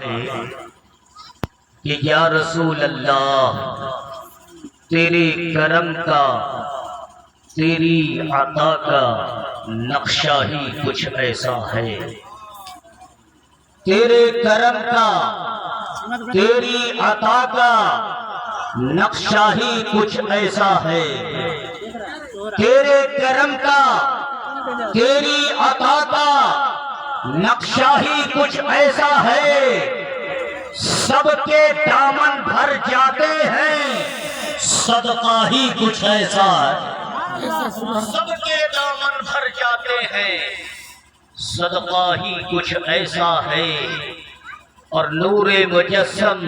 ہے کہ یا رسول اللہ تیرے کرم کا تیری عطا کا نقشہ ہی کچھ ایسا ہے، تیرے کرم کا تیری عطا کا نقشہ ہی کچھ ایسا ہے، تیرے کرم کا تیری عطا کا نقشہ ہی کچھ ایسا ہے، سب کے دامن بھر جاتے ہیں صدقہ ہی کچھ ایسا ہے، سب کے دامن بھر جاتے ہیں صدقہ ہی کچھ ایسا ہے، اور نور مجسم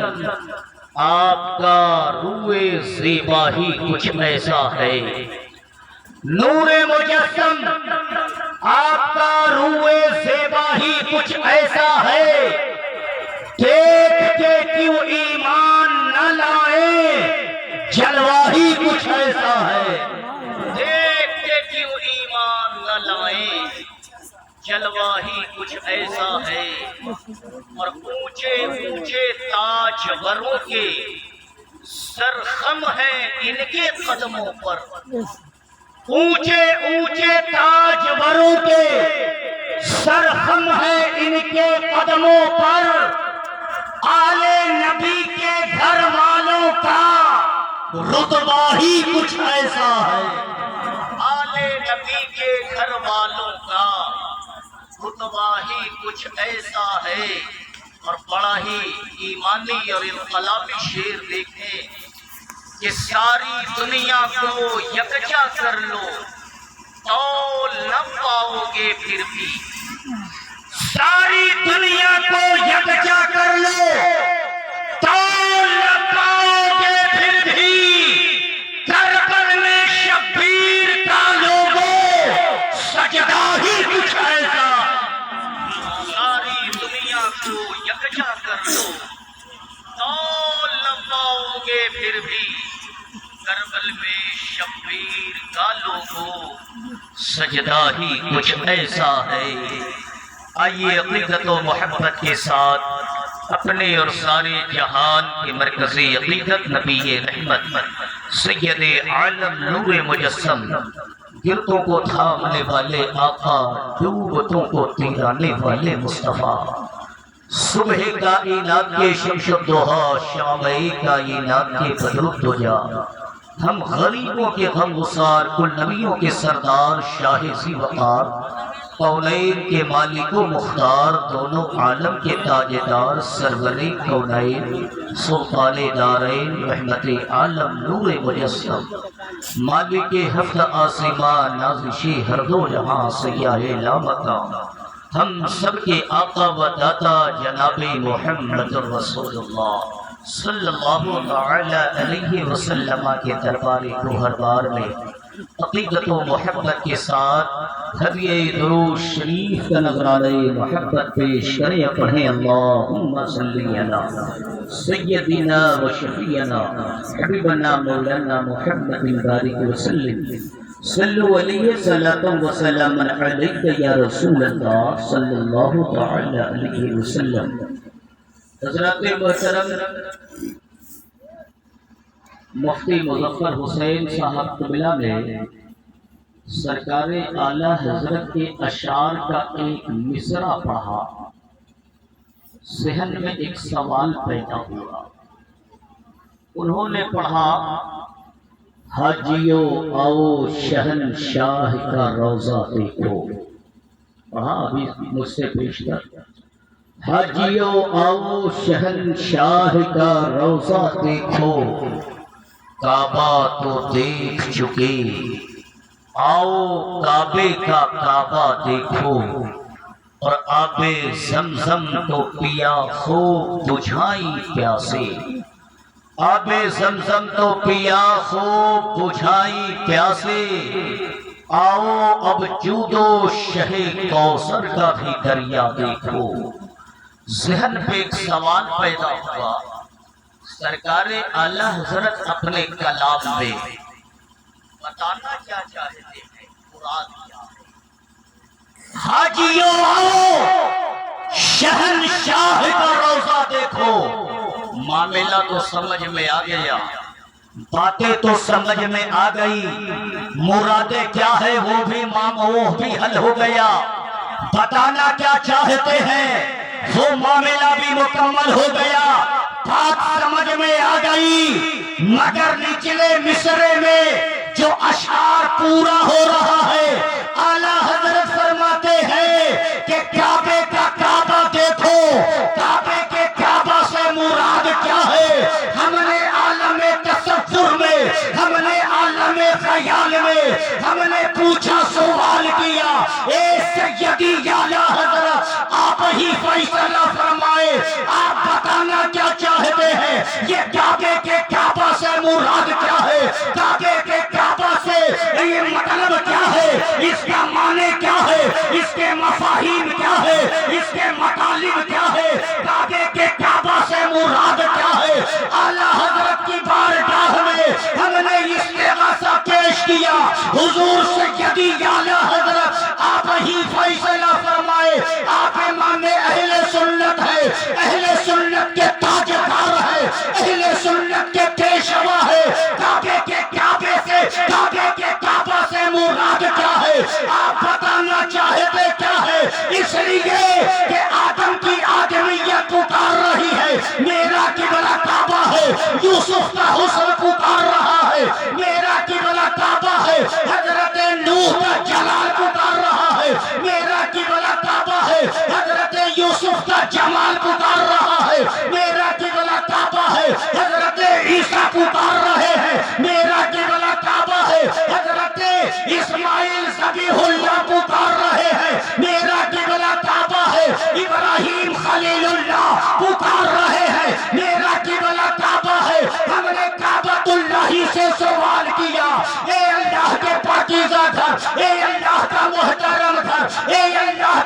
آپ کا روئے زیبا ہی کچھ ایسا ہے، نور مجسم آپ کا روئے زیبا ہی کچھ ایسا ہے، دیکھ کے کیوں ایمان نہ لائے جلوہ ہی کچھ ایسا ہے، دیکھ کے کیوں ایمان نہ لائے جلوہ ہی کچھ ایسا ہے، اور اونچے اونچے تاجوروں کے سرخم ہیں ان کے قدموں پر، اونچے اونچے تاجوروں کے سرخم ہیں ان کے قدموں پر، آل نبی کے گھر والوں کا رتبہ ہی کچھ ایسا ہے، آل نبی کے گھر والوں کا رتبہ ہی کچھ ایسا ہے، اور بڑا ہی ایمانی اور انقلابی شعر دیکھیں کہ ساری دنیا کو یکجا کر لو تول نہ پاؤ گے پھر بھی، ساری دنیا کو یکجا کر لو تول نہ پاؤ گے پھر بھی، کربل میں شبیر کا لوگو سجدہ ہی کچھ ایسا، ساری دنیا کو یکجا کر لو تول نہ پاؤ گے پھر بھی، کربل میں شبیر کا لوگو سجدہ ہی کچھ ایسا ہے۔ آئیے عقیدت و محبت کے ساتھ اپنے اور سارے جہان کے مرکزی عقیدت نبی رحمت سید عالم نور مجسم، گردوں کو تھامنے والے آقا، ڈوبتوں کو تیرانے والے مصطفیٰ، صبح کائنات کے شمس الضحیٰ، شام کائنات کے بدر الدجا، ہم غریبوں کے غم گسار، کل نبیوں کے سردار، شاہ ذی وقار، کونین کے مالک و مختار، دونوں عالم کے تاجدار، سرور کونین، سلطان دارین، رحمت عالم نور مجسم، مالک ہفت آسمان، نازش ہر دو جہاں، سیاہ لامکان، ہم سب کے آقا و داتا جناب محمد رسول اللہ صلی اللہ تعالی علیہ وسلم کے دربار گوہربار میں عقیدت و محبت کے ساتھ ہدیہ درود شریف کا نذرانہ محبت پیش کریں، پڑھیں اللہم صلی علی سیدنا و شفیعنا حبیبنا مولانا محمد بارک وسلم، صلو علیہ صلاۃ و سلام علیک یا رسول اللہ صلی اللہ تعالی علیہ وسلم۔ حضرات محترم، مفتی مظفر حسین صاحب قبلہ نے سرکار اعلیٰ حضرت کے اشعار کا ایک مصرع پڑھا، ذہن میں ایک سوال پیدا ہوا۔ انہوں نے پڑھا، حاجیو آؤ شہنشاہ کا روضہ دیکھو، پڑھا ابھی مجھ سے پیشتر، حاجیو آؤ شہنشاہ کا روضہ دیکھو، کعبہ تو دیکھ چکے، آؤ کعبے کا کعبہ دیکھو، اور آب زمزم تو پیا خوب بجھائی پیاسے، آب زمزم تو پیا خوب بجھائی پیاسے، آؤ اب جود و شہ کوثر کا بھی دریا دیکھو۔ ذہن پہ ایک سوال پیدا ہوا، سرکار اعلیٰ حضرت اپنے کلام میں بتانا کیا چاہتے ہیں، مراد کیا ہے؟ حاجیوں آؤ شہنشاہ کا روضہ معاملہ تو سمجھ میں آ گیا، باتیں تو سمجھ میں آ گئی، مرادیں کیا ہے وہ بھی حل ہو گیا، بتانا کیا چاہتے ہیں وہ معاملہ بھی مکمل ہو گیا، بات سمجھ میں آ گئی، مگر نچلے مصرے میں جو اشعار پورا ہو رہا ہے، اعلیٰ حضرت فرماتے ہیں کہ کعبے کا کعبہ دیکھو، کعبے کے کعبہ سے مراد کیا ہے؟ ہم نے عالم تصور میں، ہم نے عالم خیال میں، ہم نے پوچھا، سوال کیا، اے سیدی اعلیٰ حضرت آپ ہی فیصلہ فرمائے، آپ بتانا کیا چاہتے ہیں؟ یہ کعبے کے کعبہ سے مراد کیا ہے؟ کعبے کے کعبہ سے یہ مطلب کیا ہے؟ اس کا معنی کیا ہے؟ اس کے مفاہیم کیا ہے؟ اس کے مطالب کیا ہے؟ کعبے کے کعبہ سے مراد کیا ہے؟ اعلیٰ حضرت کی بارگاہ میں ہم نے استغاثہ پیش کیا، حضور سیدی اعلیٰ حضرت آپ ہی فیصلہ فرمائے، آپ امام اہل سنت ہے، اہل سنت کے تاجدار ہے، اہل سنت کے پیشوا ہے، کعبے کے کعبے سے، کعبے کے کعبہ سے مراد کیا ہے؟ آپ بتانا چاہتے کیا ہے؟ اس لیے کہ آدم کی آدمیت پکار رہی ہے، میرا قبلہ کعبہ ہے، یوسف کا حسن پکار رہا ہے، میرا قبلہ کعبہ ہے، حضرت نوح کا جلال پکار رہا ہے، میرا قبلہ کعبہ ہے، حضرت یوسف کا جمال پکار رہا ہے، میرا قبلہ کعبہ ہے، حضرت عیسیٰ پکار رہے ہیں، میرا قبلہ کعبہ ہے، حضرت اسماعیل ذبیح اللہ پکار رہے ہیں، میرا قبلہ کعبہ ہے، ابراہیم خلیل اللہ پکار رہے ہیں، میرا قبلہ کعبہ ہے۔ ہم نے کعبۃ اللہ سے سوال کیا، اے اللہ کے پاکیزہ گھر، اے اللہ کا محترم گھر، اے اللہ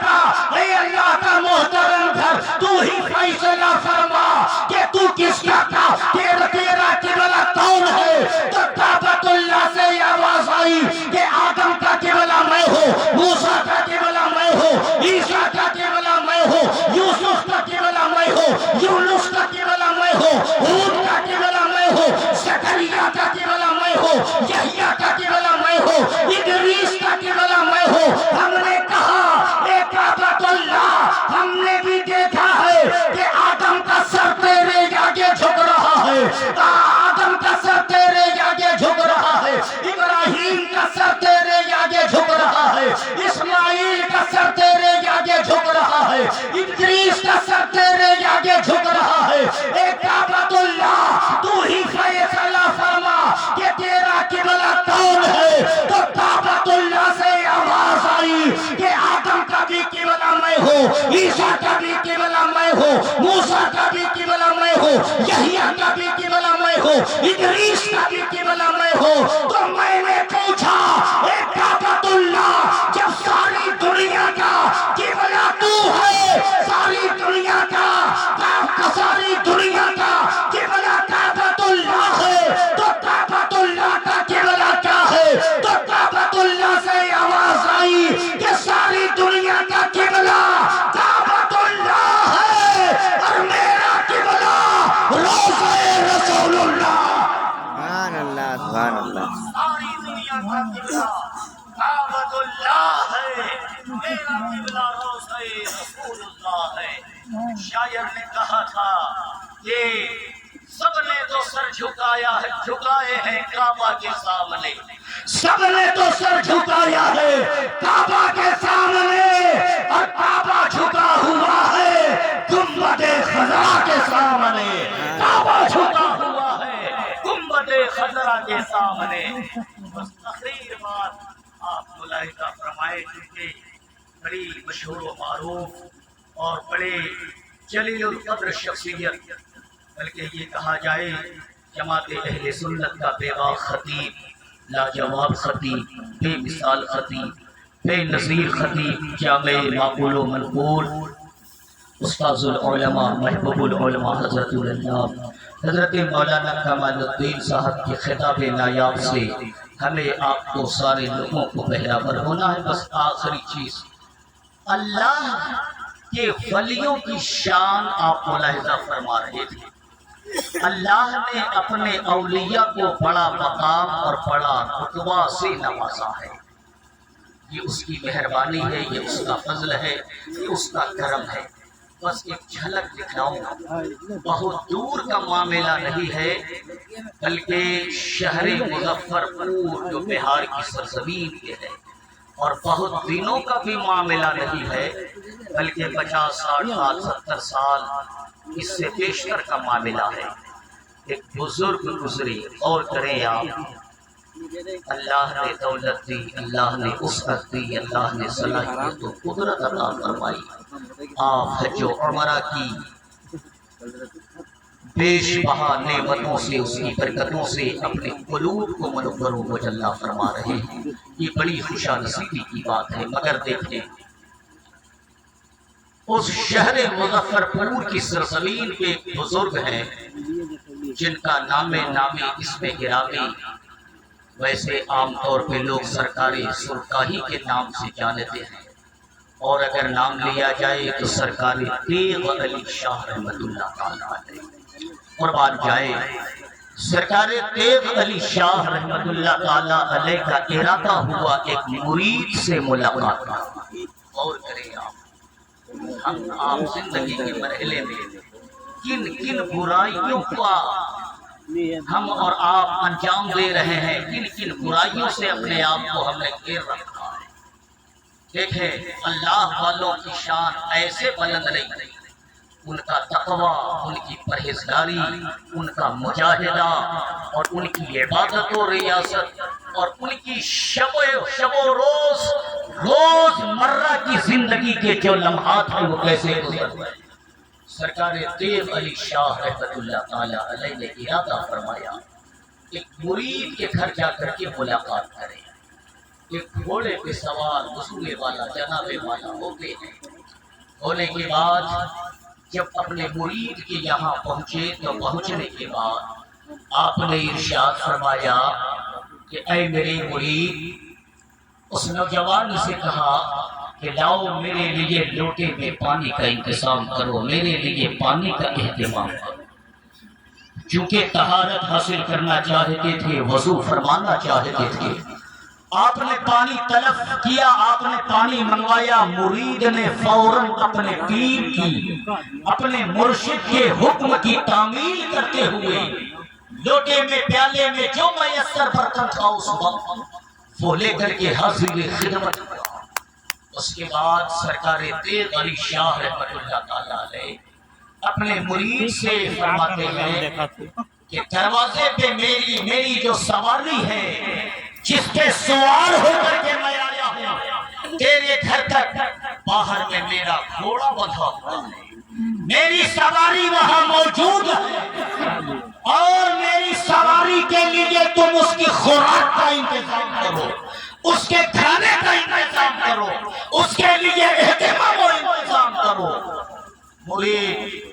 کا محترم گھر، تو ہی فیصلہ فرما کہ تو کس کا تیرا قبلہ کون ہے؟ تو کعبۃ اللہ سے آواز آئی کہ آدم کا قبلہ میں ہوں، موسیٰ کا قبلہ میں ہوں، عیسیٰ کا قبلہ میں ہوں، یوسف کا قبلہ میں ہوں، یونس کا قبلہ میں ہوں، ہود کا قبلہ میں ہوں، زکریا کا قبلہ میں ہوں، یحییٰ کا قبلہ میں ہوں، ادریس کا قبلہ میں ہوں۔ ہم نے کہا اے کعبۃ اللہ، ہم نے بھی دیکھا ہے کہ آدم کا سر تیرے آگے جھک رہا ہے، آدم کا سر تیرے آگے جھک رہا ہے، ابراہیم کا سر تیرے آگے جھک رہا ہے، اسماعیل کا سر تیرے آگے جھک رہا ہے، ادریس کا سر تیرے آگے جھک رہا ہے۔ اے کعبۃ اللہ، تو ہی فیصلہ فرما کہ تیرا قبلہ کون ہے؟ تو کعبۃ اللہ سے آواز آئی کہ آدم کا بھی قبلہ میں ہوں، عیسیٰ کا بھی قبلہ میں ہوں، موسیٰ کا بھی قبلہ میں ہوں، یحییٰ کا بھی قبلہ میں ہوں، ادریس کا بھی قبلہ میں ہوں۔ تو میں نے پوچھا اے کعبۃ اللہ، جب ساری دنیا کا قبلہ تو ہے، ساری دنیا کا قبلہ کعبۃ اللہ ہے، تو کعبۃ اللہ کا قبلہ کیا ہے؟ تو کعبۃ اللہ سے آواز آئی کہ ساری دنیا کا قبلہ کعبۃ اللہ ہے، اور میرا قبلہ روضہ رسول اللہ۔ سبحان اللہ، سبحان اللہ۔ ساری دنیا کا قبلہ کعبۃ اللہ ہے، میرا قبلہ روضہ رسول اللہ ہے۔ شاعر نے کہا تھا کہ سب نے تو سر جھکائے ہیں کعبہ کے سامنے، سب نے تو سر جھکایا ہے کعبہ کے سامنے، اور کعبہ جھکا ہوا ہے گنبد خضرا کے سامنے، کعبہ جھکا ہوا ہے گنبد خضرا کے سامنے۔ بس تقریر بات آپ ملائکہ فرمائے چکے، بڑی مشہور و معروف اور بڑے جلیل القدر شخصیت، بلکہ یہ کہا جائے جماعت اہل سنت کا بے باک خطیب، لاجواب خطیب، بے مثال خطیب، بے نظیر خطیب، جامع معقول و منقول، استاذ العلماء، محبوب العلماء، حضرت اللہ حضرت مولانا کمال الدین صاحب کی خطاب نایاب سے ہمیں آپ کو سارے لوگوں کو بہرابر ہونا ہے۔ بس آخری چیز، اللہ کے ولیوں کی شان آپ ملاحظہ فرما رہے تھے، اللہ نے اپنے اولیاء کو بڑا مقام اور بڑا رتبہ سے نوازا ہے۔ یہ اس کی مہربانی ہے، یہ اس کا فضل ہے، یہ اس کا کرم ہے۔ بس ایک جھلک دکھاؤں، بہت دور کا معاملہ نہیں ہے، بلکہ شہر مظفر پور جو بہار کی سرزمین کے ہے، اور بہت دنوں کا بھی معاملہ نہیں ہے، بلکہ 50 60 سال 70 سال اس سے بیشتر کا معاملہ ہے۔ ایک بزرگ گزری، اور کریں آپ، اللہ نے دولت دی، اللہ نے وسعت دی، اللہ نے صلاحیت و قدرت عطا فرمائی۔ آپ حج و عمرہ کی بیش بہا نعمتوں سے، اس کی برکتوں سے اپنے قلوب کو منور و مجلہ فرما رہے ہیں۔ یہ بڑی خوش نصیبی کی بات ہے۔ مگر دیکھیں، اس شہر مظفر پور کی سرزمین پہ ایک بزرگ ہیں جن کا نام اسم گرامی ویسے عام طور پہ لوگ سرکاری سرکاہی کے نام سے جانتے ہیں، اور اگر نام لیا جائے تو سرکاری تیغ علی شاہ رحمت اللہ تعالیٰ علیہ قربان جائے۔ سرکار تیغ علی شاہ رحمت اللہ تعالیٰ علیہ کا ارادہ ہوا ایک مرید سے ملاقات کا۔ اور کریں آپ زندگی کے مرحلے میں کن کن برائیوں کا ہم اور آپ انجام دے رہے ہیں، کن کن برائیوں سے اپنے آپ کو ہم نے گھیر رکھا ہے۔ دیکھیں، اللہ والوں کی شان ایسے بلند نہیں، ان کا تقوی، ان کی پرہیزگاری، ان کا مجاہدہ، اور ان کی عبادت و ریاست، اور ان کی شب و روز مرہ کی زندگی کے جو لمحات ہیں وہ کیسے گزر رہے ہیں۔ سرکار تیغ علی شاہ رحمت اللہ تعالیٰ علیہ نے ارادہ فرمایا ایک مرید کے گھر جا کر کے ملاقات کریں۔ ایک گھوڑے پہ سوار وصولے والا جناب والا ہوتے ہیں۔ ہونے کے بعد جب اپنے مرید کے یہاں پہنچے تو پہنچنے کے بعد آپ نے ارشاد فرمایا کہ اے میرے مرید، اس نوجوان سے کہا کہ لاؤ میرے لیے لوٹے میں پانی کا انتظام کرو، میرے لیے پانی کا اہتمام کرو۔ چونکہ طہارت حاصل کرنا چاہتے تھے، وضو فرمانا چاہتے تھے، آپ نے پانی طلب کیا، آپ نے پانی منگوایا۔ مرید نے فوراً اپنے پیر کی، اپنے مرشد کے حکم کی تعمیل کرتے ہوئے لوٹے میں، پیالے میں جو میسر برتن تھا اس وقت وہ لے کر کے حاضر خدمت کیا۔ اس کے بعد سرکار تیغ علی شاہ رحمت اللہ تعالیٰ علیہ اپنے مرید سے فرماتے ہیں کہ دروازے پہ میری جو سواری ہے، جس پہ سوار ہو کر کے میں آیا ہوں تیرے گھر تک، باہر میں میرا گھوڑا بندھا ہوا ہے، میری سواری وہاں موجود ہے، اور میری سواری کے لیے تم اس کی خوراک کا انتظام کرو، اس کے کھانے کا انتظام کرو، اس کے لیے اہتمام و انتظام کرو۔ مرید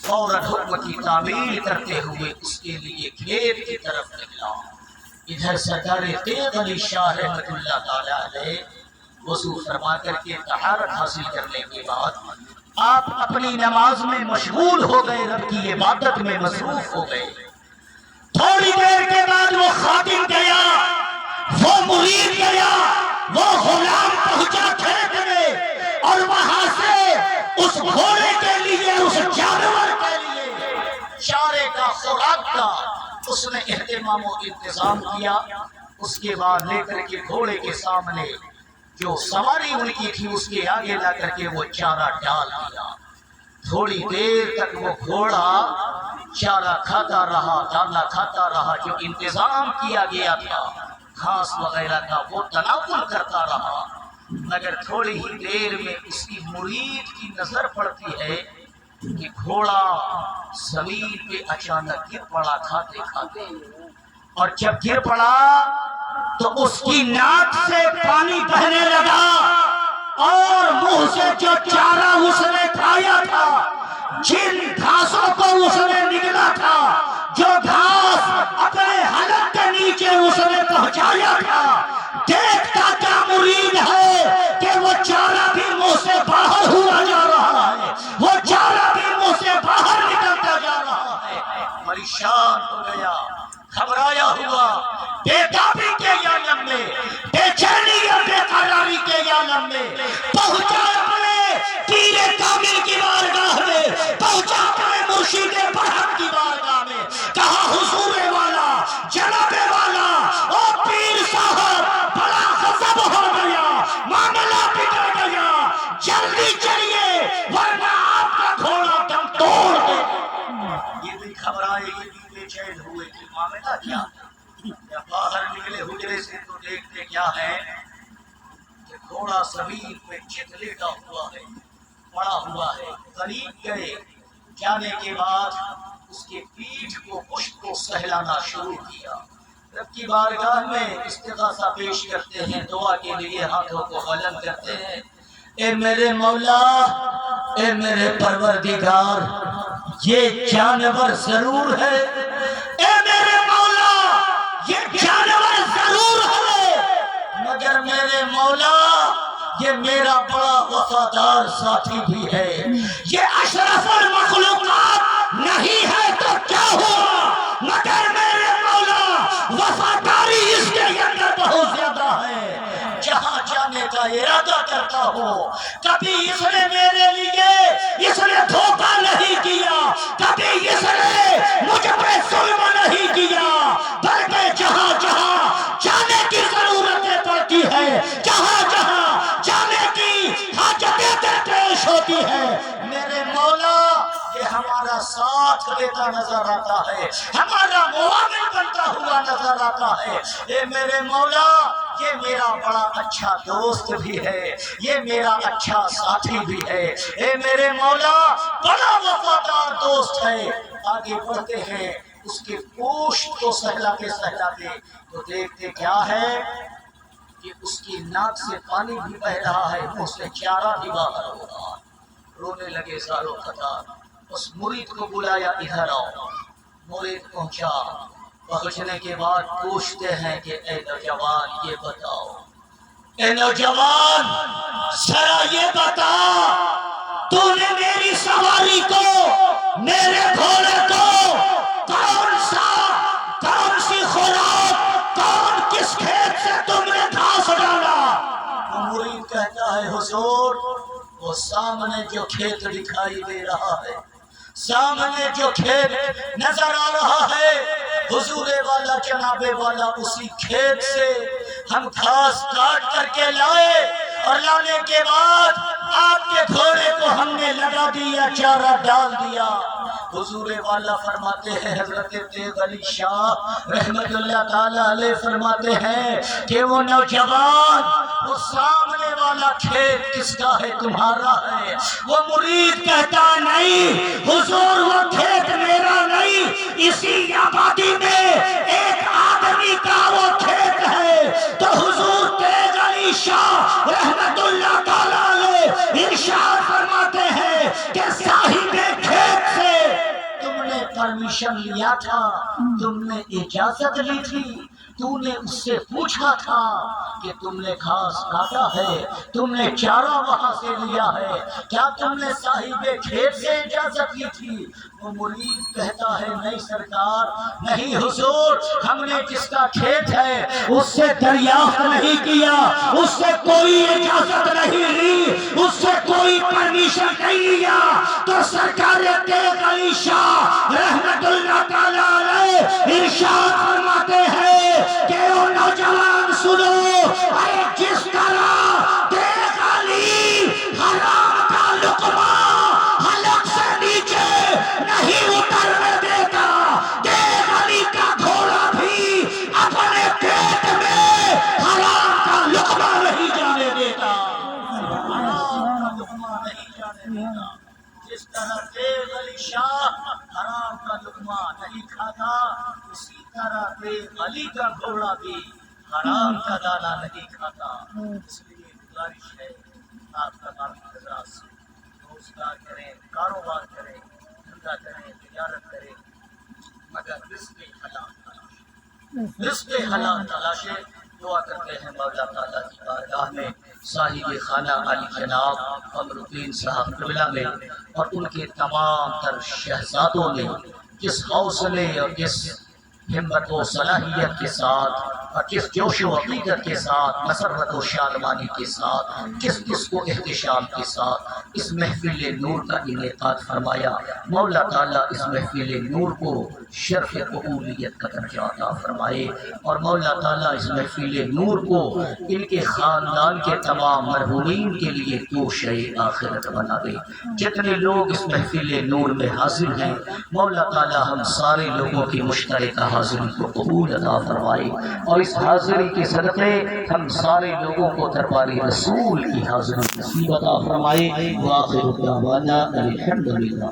فوراً حکم کی تعمیل کرتے ہوئے اس کے لیے کھیت کی طرف نکلا۔ ادھر سرکار تیغ علی شاہ رحمت اللہ تعالیٰ علیہ وضو فرما کر کے طہارت حاصل کرنے کے بعد آپ اپنی نماز میں مشغول ہو گئے، رب کی عبادت میں مصروف ہو گئے۔ تھوڑی دیر کے بعد وہ خادم گیا، وہ مرید گیا، وہ غلام پہنچا کھیت میں، اور وہاں سے اس گھوڑے کے لیے، اس جانور کے لیے چارے کا، خوراک کا اس نے اہتمام و انتظام کیا۔ اس کے بعد لے کر کے گھوڑے کے سامنے جو سواری ان کی تھی اس کے آگے لا کر کے وہ چارہ ڈال دیا۔ تھوڑی دیر تک وہ گھوڑا چارہ کھاتا رہا، دانا کھاتا رہا، جو انتظام کیا گیا تھا گھاس وغیرہ کا وہ تناول کرتا رہا۔ مگر تھوڑی ہی دیر میں اس کی مرید کی نظر پڑتی ہے کہ گھوڑا زمین پہ اچانک گر پڑا کھاتے کھاتے، اور جب گر پڑا تو اس کی ناک سے پانی بہنے لگا، اور منہ سے جو چارہ اس نے کھایا تھا، جن گھاسوں کو اس نے نگلا تھا، جو گھاس اپنے حلق کے نیچے اس نے پہنچایا تھا، دیکھتا کیا مرید ہے کہ وہ چارہ بھی منہ سے باہر ہوا جا رہا ہے، وہ چارہ بھی منہ سے باہر نکلتا جا رہا ہے۔ پریشان ہو گیا، گھبرایا ہوا، بے تابی کے عالم میں، بے چینی اور بے قراری کے عالم میں پہنچا اپنے پیر کامل کی بارگاہ میں، پہنچا اپنے مرشد برحق کی بارگاہ میں، کہا حضور والا، جناب والا، او پیر صاحب بڑا غضب ہو گیا، معاملہ بگڑ گیا، جلدی چلیے ورنہ آپ کا گھوڑا دم توڑ دے۔ یہ بھی گھبرائے، یہ بھی بے چین ہوئے کہ معاملہ کیا؟ جب باہر نکلے حجرے سے تو دیکھتے کیا ہے کہ گھوڑا زمین پہ چت لیٹا ہوا ہے، پڑا ہوا ہے۔ قریب گئے، جانے کے بعد اس کے پیٹھ کو پشت کو سہلانا شروع کیا، رب کی بارگاہ میں استغاثہ پیش کرتے ہیں، دعا کے لیے ہاتھوں کو بلند کرتے ہیں۔ اے میرے مولا، اے میرے پروردگار، یہ جانور ضرور ہے، اے میرے مولا یہ جانور ضرور ہے، مگر میرے مولا یہ میرا بڑا وفادار ساتھی بھی ہے، یہ اشرف المخلوقات نہیں ہے تو کیا ہوا، مگر میرے مولا وفاداری اس کے اندر بہت زیادہ ہے۔ جہاں جانے کا ارادہ کرتا ہو، کبھی اس نے میرے لیے اس نے دھوکہ نہیں کیا، کبھی اس نے مجھ پہ ظلم نہیں کیا، بلکہ جہاں جہاں جانے کی ضرورتیں پڑتی ہے، جہاں جہاں جانے کی حاجتیں پیش ہوتی ہے، میرے مولا یہ ہمارا ساتھ دیتا نظر آتا ہے، ہمارا معاون بنتا ہوا نظر آتا ہے۔ اے میرے مولا یہ میرا بڑا اچھا دوست بھی ہے، یہ میرا اچھا ساتھی بھی ہے، اے میرے مولا بڑا وفادار دوست ہے۔ آگے بڑھتے ہیں، اس کے پوشت کو سہلاتے سہلاتے تو دیکھتے کیا ہے کہ اس کی ناک سے پانی بھی بہ رہا ہے، منہ سے چارہ بھی باہر ہو رہا ہے۔ رونے لگے زارو قطار، اس مرید کو بلایا، ادھر آؤ۔ مرید پہنچا، پہنچنے کے بعد پوچھتے ہیں کہ اے نوجوان یہ بتاؤ، اے نوجوان ذرا یہ بتا، تو نے میری سواری کو، میرے گھوڑے کو کون سی خوراک، کس کھیت سے تم نے گھاس ڈالا؟ وہ مرید کہتا ہے حضور وہ سامنے جو کھیت دکھائی دے رہا ہے، سامنے جو کھیت نظر آ رہا ہے، حضور والا جناب والا اسی کھیت سے ہم گھاس کاٹ کر کے لائے، اور لانے کے بعد آپ کے گھوڑے کو ہم نے لگا دیا، چارہ ڈال دیا۔ حضور والا فرماتے ہیں، حضرت تیغ علی شاہ رحمت اللہ تعالی علیہ فرماتے ہیں کہ وہ نوجوان، وہ سامنے والا کھیت کس کا ہے؟ تمہارا ہے۔ وہ مرید کہتا نہیں حضور وہ کھیت میرا نہیں، اسی آبادی میں ایک آدمی کا وہ کھیت ہے۔ تو حضور تیغ علی شاہ رحمت اللہ تعالی علیہ ارشاد فرماتے ہیں کہ صاحب کھیت سے تم نے پرمیشن لیا تھا، تم نے اجازت لی تھی، تو نے اس سے پوچھا تھا کہ تم نے گھاس کاٹا ہے، تم نے چارہ وہاں سے لیا ہے، کیا تم نے صاحب کھیت سے اجازت لی تھی؟ وہ مرید کہتا ہے نہیں سرکار، نہیں حضور، ہم نے جس کا کھیت ہے اس سے دریافت نہیں کیا، اس سے کوئی اجازت نہیں لی، اس سے کوئی پرمیشن نہیں لیا۔ تو سرکار تیغ علی شاہ رحمت اللہ تعالی علیہ ارشاد فرماتے ہیں کہ او نوجوان سنو، اے جس طرح تیغ علی حرام کا لقمہ حلق سے نیچے نہیں اترنے دیتا، تیغ علی کا گھوڑا بھی اپنے پیٹ میں حرام کا لقمہ نہیں جانے دیتا، حرام کا لقمہ نہیں جانے دیتا۔ جس طرح تیغ علی شاہ حرام کا لقمہ نہیں کھاتا، اسی طرح تیغ علی کا گھوڑا بھی حرام کا دانہ نہیں کھاتا۔ اس لیے گزارش ہے آپ تمام حضرات سے، روزگار کریں، کاروبار کریں، دھندا کریں، تجارت کریں، مگر رزق حلال تلاشیں، رزق حلال تلاشیں۔ دعا کرتے ہیں مولا تعالیٰ کی بارگاہ میں صاحب خانہ علی جناب قمر الدین صاحب قبلہ میں اور ان کے تمام تر شہزادوں نے جس حوصلے اور جس ہمت و صلاحیت کے ساتھ اور جس جوش و عقیدت کے ساتھ مسرت و شادمانی کے ساتھ جس کو احتشام کے ساتھ اس محفل نور کا انعقاد فرمایا، مولا تعالیٰ اس محفل نور کو شرف قبولیت کا درجہ عطا فرمائے، اور مولا تعالیٰ اس محفل نور کو ان کے خاندان کے تمام مرحومین کے لیے توشہ آخرت بنا دے۔ جتنے لوگ اس محفل نور میں حاضر ہیں، مولا تعالیٰ ہم سارے لوگوں کی مشترکہ حاضری کو قبول عطا فرمائے، اور اس حاضری کے صدقے ہم سارے لوگوں کو دربار رسول کی حاضری نصیب عطا فرمائے۔ وآخر دعوانا الحمدللہ۔